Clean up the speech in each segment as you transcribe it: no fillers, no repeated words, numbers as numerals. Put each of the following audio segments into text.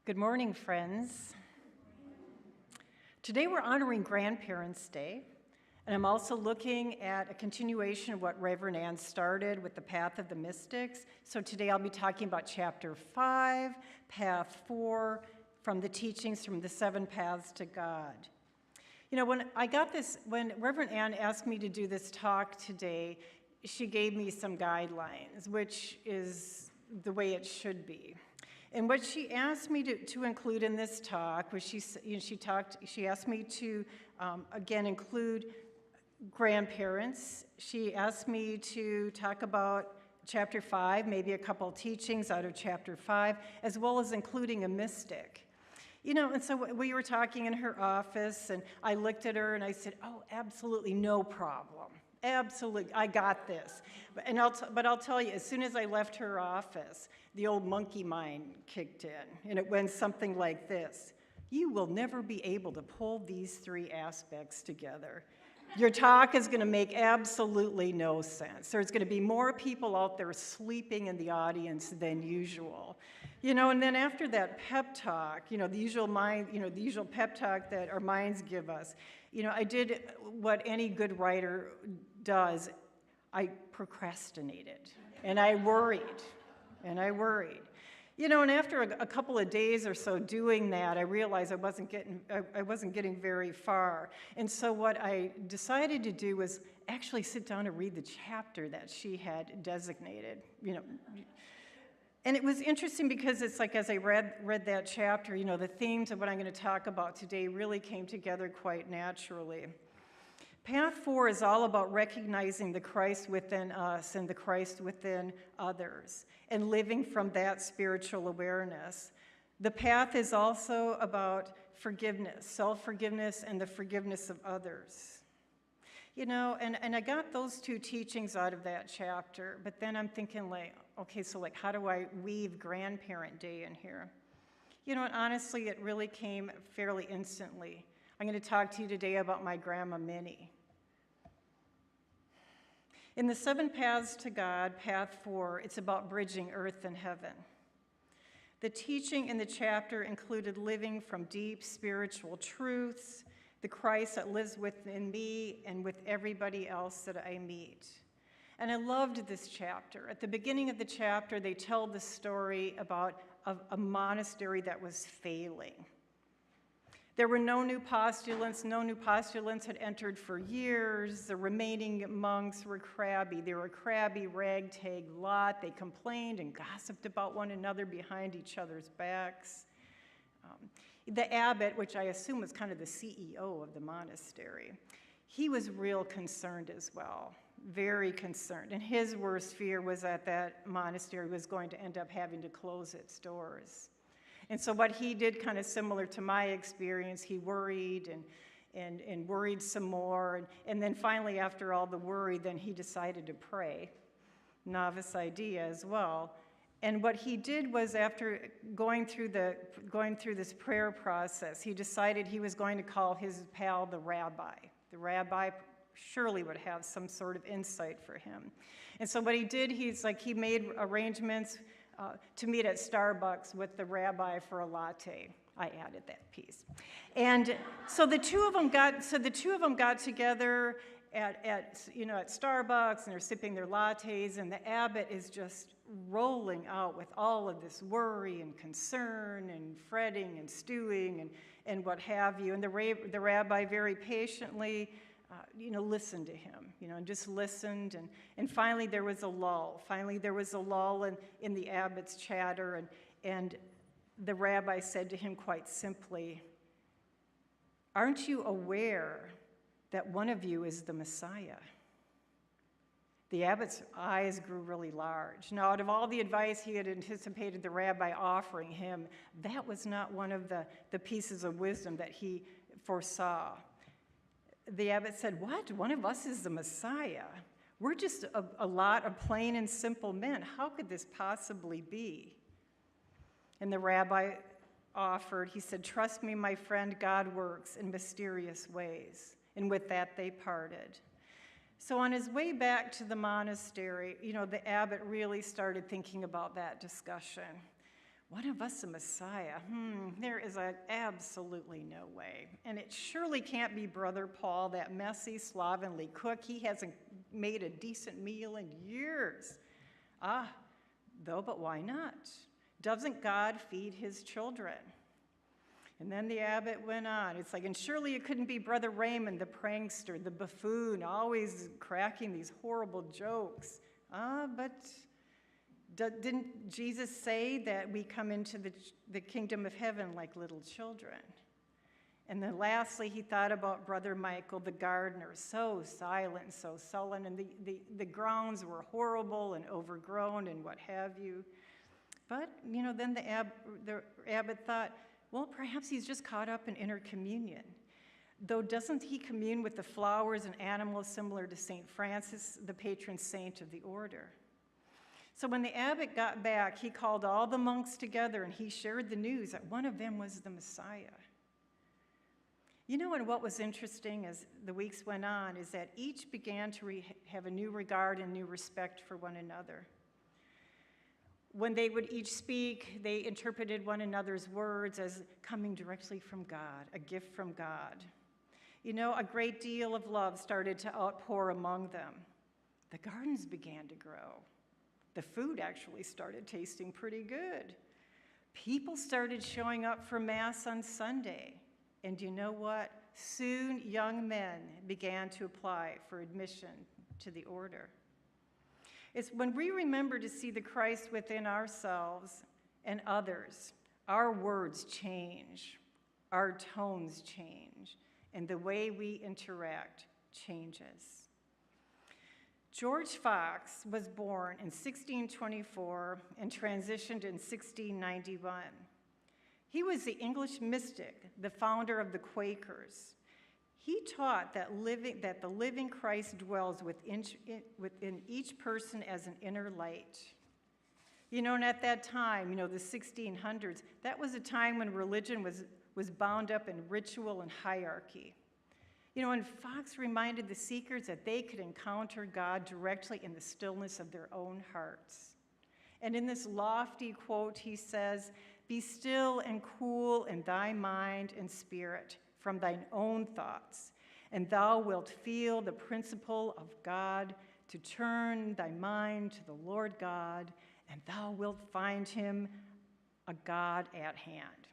Good morning, friends. Today we're honoring Grandparents' Day, and I'm also looking at a continuation of what Reverend Ann started with the Path of the Mystics. So today I'll be talking about Chapter 5, Path 4, from the teachings from the 7 Paths to God. You know, when Reverend Ann asked me to do this talk today, she gave me some guidelines, which is the way it should be. And what she asked me to include in this talk was she asked me to, again, include grandparents. She asked me to talk about Chapter 5, maybe a couple teachings out of Chapter 5, as well as including a mystic. You know, and so we were talking in her office, and I looked at her and I said, oh, absolutely no problem. Absolutely, I got this. But I'll tell you, as soon as I left her office, the old monkey mind kicked in, and it went something like this. You will never be able to pull these 3 aspects together. Your talk is going to make absolutely no sense. There's going to be more people out there sleeping in the audience than usual. You know, and then after that pep talk, the usual pep talk that our minds give us, I did what any good writer does. I procrastinated, and I worried. You know, and after a couple of days or so doing that, I realized I wasn't getting very far. And so what I decided to do was actually sit down and read the chapter that she had designated, And it was interesting because it's like as I read that chapter, the themes of what I'm going to talk about today really came together quite naturally. Path 4 is all about recognizing the Christ within us and the Christ within others and living from that spiritual awareness. The path is also about forgiveness, self-forgiveness, and the forgiveness of others. And I got those 2 teachings out of that chapter, but then I'm thinking how do I weave Grandparent Day in here? And honestly, it really came fairly instantly. I'm going to talk to you today about my Grandma Minnie. In the 7 Paths to God, Path 4, it's about bridging earth and heaven. The teaching in the chapter included living from deep spiritual truths, the Christ that lives within me and with everybody else that I meet. And I loved this chapter. At the beginning of the chapter, they tell the story about a monastery that was failing. There were no new postulants. No new postulants had entered for years. The remaining monks were crabby. They were a crabby, ragtag lot. They complained and gossiped about one another behind each other's backs. The abbot, which I assume was kind of the CEO of the monastery, he was real concerned as well, very concerned. And his worst fear was that monastery was going to end up having to close its doors. And so what he did, kind of similar to my experience, he worried and worried some more. And then finally, after all the worry, then he decided to pray. Novice idea as well. And what he did was, after going through this prayer process, he decided he was going to call his pal the rabbi. The rabbi surely would have some sort of insight for him. And so what he did, he made arrangements to meet at Starbucks with the rabbi for a latte. I added that piece. And so the two of them got together at Starbucks, and they're sipping their lattes, and the abbot is just rolling out with all of this worry and concern and fretting and stewing and what have you. And the rabbi very patiently listened to him, and just listened. And finally there was a lull. In the abbot's chatter, and the rabbi said to him quite simply, "Aren't you aware that one of you is the Messiah?" The abbot's eyes grew really large. Now, out of all the advice he had anticipated the rabbi offering him, that was not one of the pieces of wisdom that he foresaw. The abbot said, "What? One of us is the Messiah? We're just a lot of plain and simple men. How could this possibly be?" And the rabbi offered, he said, "Trust me, my friend, God works in mysterious ways." And with that, they parted. So on his way back to the monastery, the abbot really started thinking about that discussion. one of us a Messiah? There is absolutely no way. And it surely can't be Brother Paul, that messy, slovenly cook. He hasn't made a decent meal in years. But why not? Doesn't God feed his children? And then the abbot went on. It's like, and surely it couldn't be Brother Raymond, the prankster, the buffoon, always cracking these horrible jokes. But didn't Jesus say that we come into the kingdom of heaven like little children? And then lastly, he thought about Brother Michael, the gardener, so silent, so sullen, and the grounds were horrible and overgrown and what have you. But, then the abbot thought, well, perhaps he's just caught up in inner communion. Though doesn't he commune with the flowers and animals similar to St. Francis, the patron saint of the order? So when the abbot got back, he called all the monks together and he shared the news that one of them was the Messiah. And what was interesting as the weeks went on is that each began to have a new regard and new respect for one another. When they would each speak, they interpreted one another's words as coming directly from God, a gift from God. A great deal of love started to outpour among them. The gardens began to grow. The food actually started tasting pretty good. People started showing up for Mass on Sunday. And you know what? Soon young men began to apply for admission to the order. It's when we remember to see the Christ within ourselves and others, our words change, our tones change, and the way we interact changes. George Fox was born in 1624 and transitioned in 1691. He was the English mystic, the founder of the Quakers. He taught that the living Christ dwells within each person as an inner light. And at that time, the 1600s, that was a time when religion was bound up in ritual and hierarchy. And Fox reminded the seekers that they could encounter God directly in the stillness of their own hearts. And in this lofty quote, he says, "Be still and cool in thy mind and spirit from thine own thoughts, and thou wilt feel the principle of God to turn thy mind to the Lord God, and thou wilt find him a God at hand."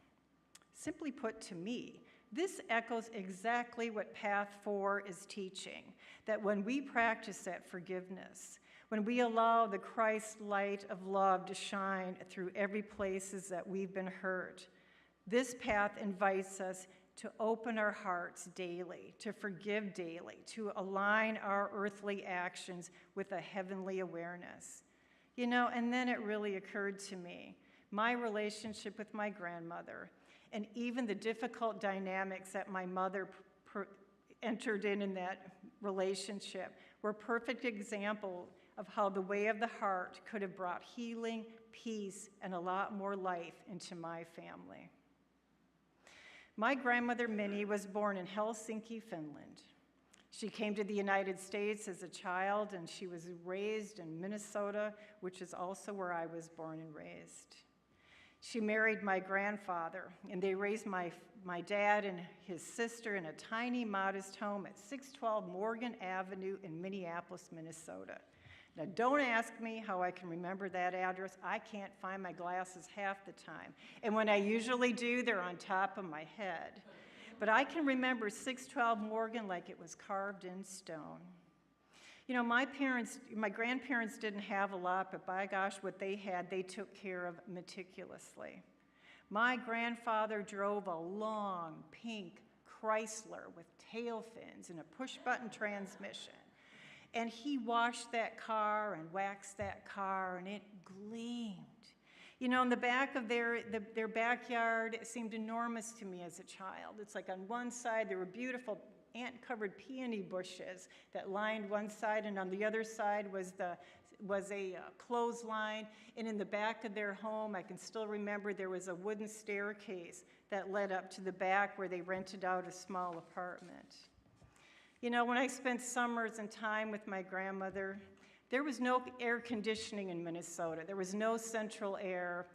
Simply put to me, this echoes exactly what Path 4 is teaching, that when we practice that forgiveness, when we allow the Christ light of love to shine through every places that we've been hurt, this path invites us to open our hearts daily, to forgive daily, to align our earthly actions with a heavenly awareness. And then it really occurred to me, my relationship with my grandmother, and even the difficult dynamics that my mother entered in that relationship were perfect examples of how the way of the heart could have brought healing, peace, and a lot more life into my family. My grandmother Minnie was born in Helsinki, Finland. She came to the United States as a child, and she was raised in Minnesota, which is also where I was born and raised. She married my grandfather, and they raised my dad and his sister in a tiny, modest home at 612 Morgan Avenue in Minneapolis, Minnesota. Now, don't ask me how I can remember that address. I can't find my glasses half the time. And when I usually do, they're on top of my head. But I can remember 612 Morgan like it was carved in stone. My grandparents didn't have a lot, but by gosh, what they had, they took care of meticulously. My grandfather drove a long, pink Chrysler with tail fins and a push-button transmission. And he washed that car and waxed that car, and it gleamed. In the back of their backyard, it seemed enormous to me as a child. It's like on one side, there were beautiful ant-covered peony bushes that lined one side, and on the other side was a clothesline. And in the back of their home, I can still remember there was a wooden staircase that led up to the back where they rented out a small apartment. When I spent summers and time with my grandmother, there was no air conditioning in Minnesota. There was no central air.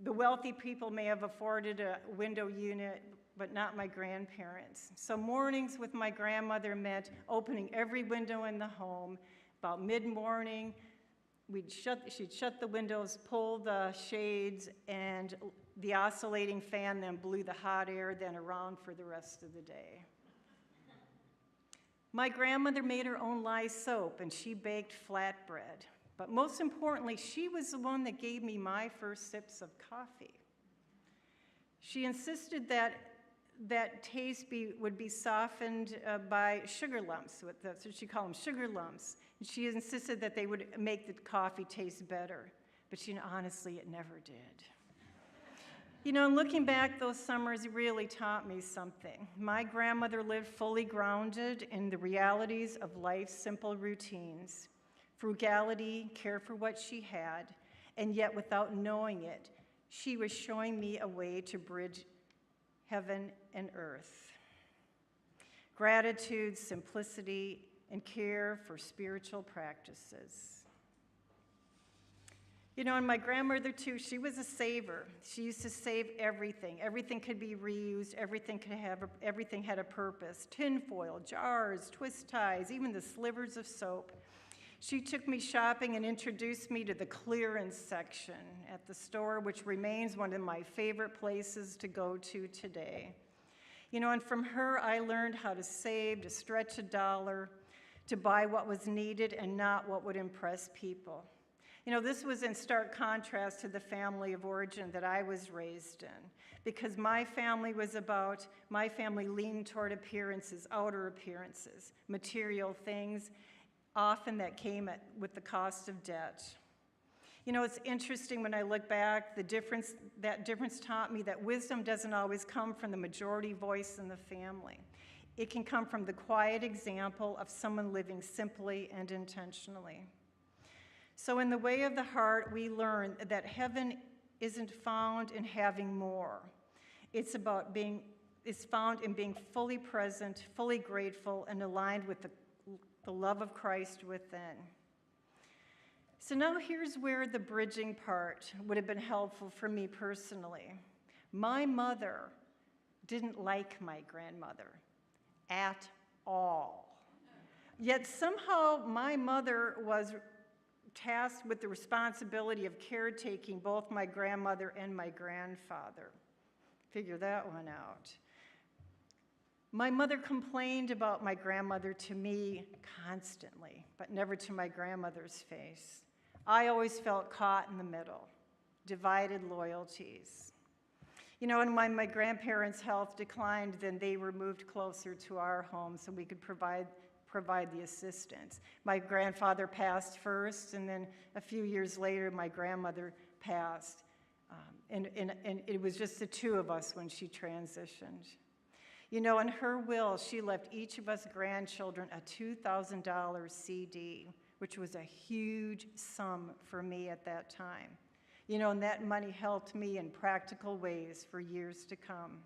The wealthy people may have afforded a window unit, but not my grandparents. So mornings with my grandmother meant opening every window in the home. About mid-morning, she'd shut the windows, pull the shades, and the oscillating fan then blew the hot air then around for the rest of the day. My grandmother made her own lye soap, and she baked flatbread. But most importantly, she was the one that gave me my first sips of coffee. She insisted that taste would be softened by sugar lumps. That's what she called them, sugar lumps. And she insisted that they would make the coffee taste better. But honestly, it never did. Looking back, those summers really taught me something. My grandmother lived fully grounded in the realities of life's simple routines. Frugality, care for what she had, and yet without knowing it, she was showing me a way to bridge heaven and earth. Gratitude, simplicity, and care for spiritual practices. And my grandmother too, she was a saver. She used to save everything. Everything could be reused, everything had a purpose. Tinfoil, jars, twist ties, even the slivers of soap. She took me shopping and introduced me to the clearance section at the store, which remains one of my favorite places to go to today. And from her, I learned how to save, to stretch a dollar, to buy what was needed and not what would impress people. This was in stark contrast to the family of origin that I was raised in, because my family leaned toward appearances, outer appearances, material things, often that came with the cost of debt. It's interesting when I look back, that difference taught me that wisdom doesn't always come from the majority voice in the family. It can come from the quiet example of someone living simply and intentionally. So in the way of the heart, we learn that heaven isn't found in having more. It's found in being fully present, fully grateful, and aligned with the love of Christ within. So now here's where the bridging part would have been helpful for me personally. My mother didn't like my grandmother at all. Yet somehow my mother was tasked with the responsibility of caretaking both my grandmother and my grandfather. Figure that one out. My mother complained about my grandmother to me constantly, but never to my grandmother's face. I always felt caught in the middle, divided loyalties. And when my grandparents' health declined, then they were moved closer to our home so we could provide the assistance. My grandfather passed first, and then a few years later, my grandmother passed. And it was just the two of us when she transitioned. In her will, she left each of us grandchildren a $2,000 CD, which was a huge sum for me at that time. And that money helped me in practical ways for years to come.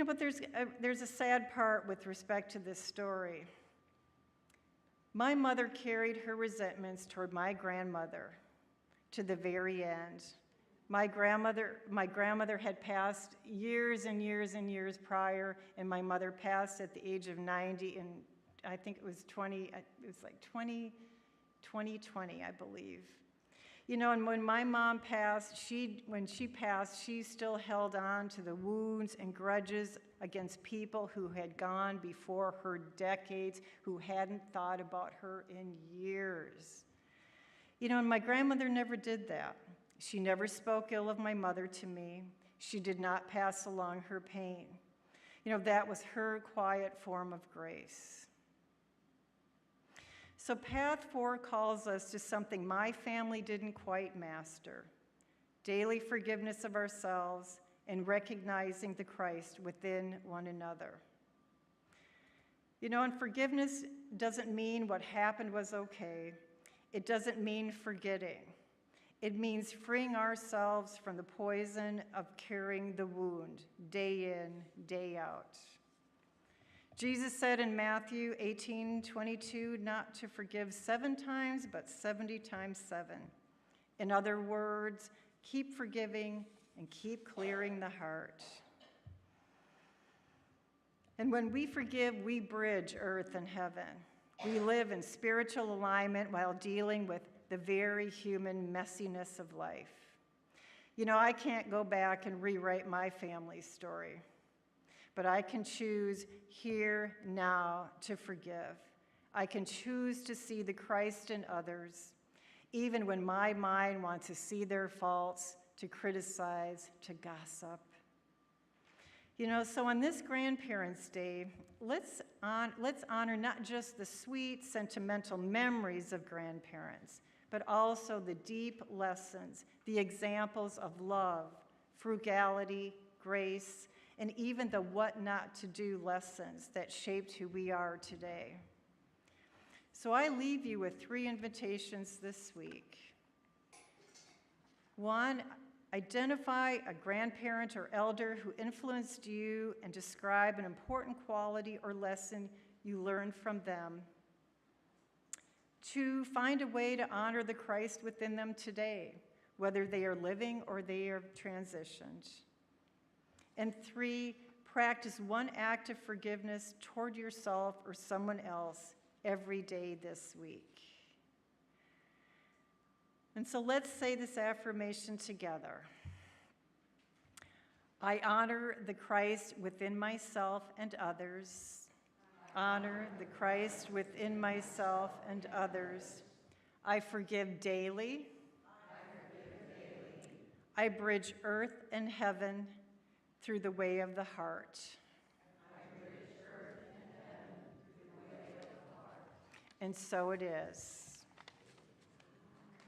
But there's a sad part with respect to this story. My mother carried her resentments toward my grandmother to the very end. My grandmother had passed years and years and years prior, and my mother passed at the age of 90, and I think it was 2020, I believe. And when my mom passed, when she passed, she still held on to the wounds and grudges against people who had gone before her decades, who hadn't thought about her in years. And my grandmother never did that. She never spoke ill of my mother to me. She did not pass along her pain. That was her quiet form of grace. So Path 4 calls us to something my family didn't quite master: daily forgiveness of ourselves and recognizing the Christ within one another. And forgiveness doesn't mean what happened was okay. It doesn't mean forgetting. It means freeing ourselves from the poison of carrying the wound day in, day out. Jesus said in Matthew 18:22, not to forgive 7 times, but 70 times 7. In other words, keep forgiving, and keep clearing the heart. And when we forgive, we bridge earth and heaven. We live in spiritual alignment while dealing with the very human messiness of life. You know, I can't go back and rewrite my family's story, but I can choose here, now, to forgive. I can choose to see the Christ in others, even when my mind wants to see their faults, to criticize, to gossip. You know, so on this Grandparents' Day, let's honor not just the sweet, sentimental memories of grandparents, but also the deep lessons, the examples of love, frugality, grace, and even the what not to do lessons that shaped who we are today. So I leave you with 3 invitations this week. 1, identify a grandparent or elder who influenced you and describe an important quality or lesson you learned from them. 2, find a way to honor the Christ within them today, whether they are living or they are transitioned. And 3, practice one act of forgiveness toward yourself or someone else every day this week. And so let's say this affirmation together. I honor the Christ within myself and others. Honor the Christ within myself and others. I forgive daily. I bridge earth and heaven through the way of the heart. And so it is.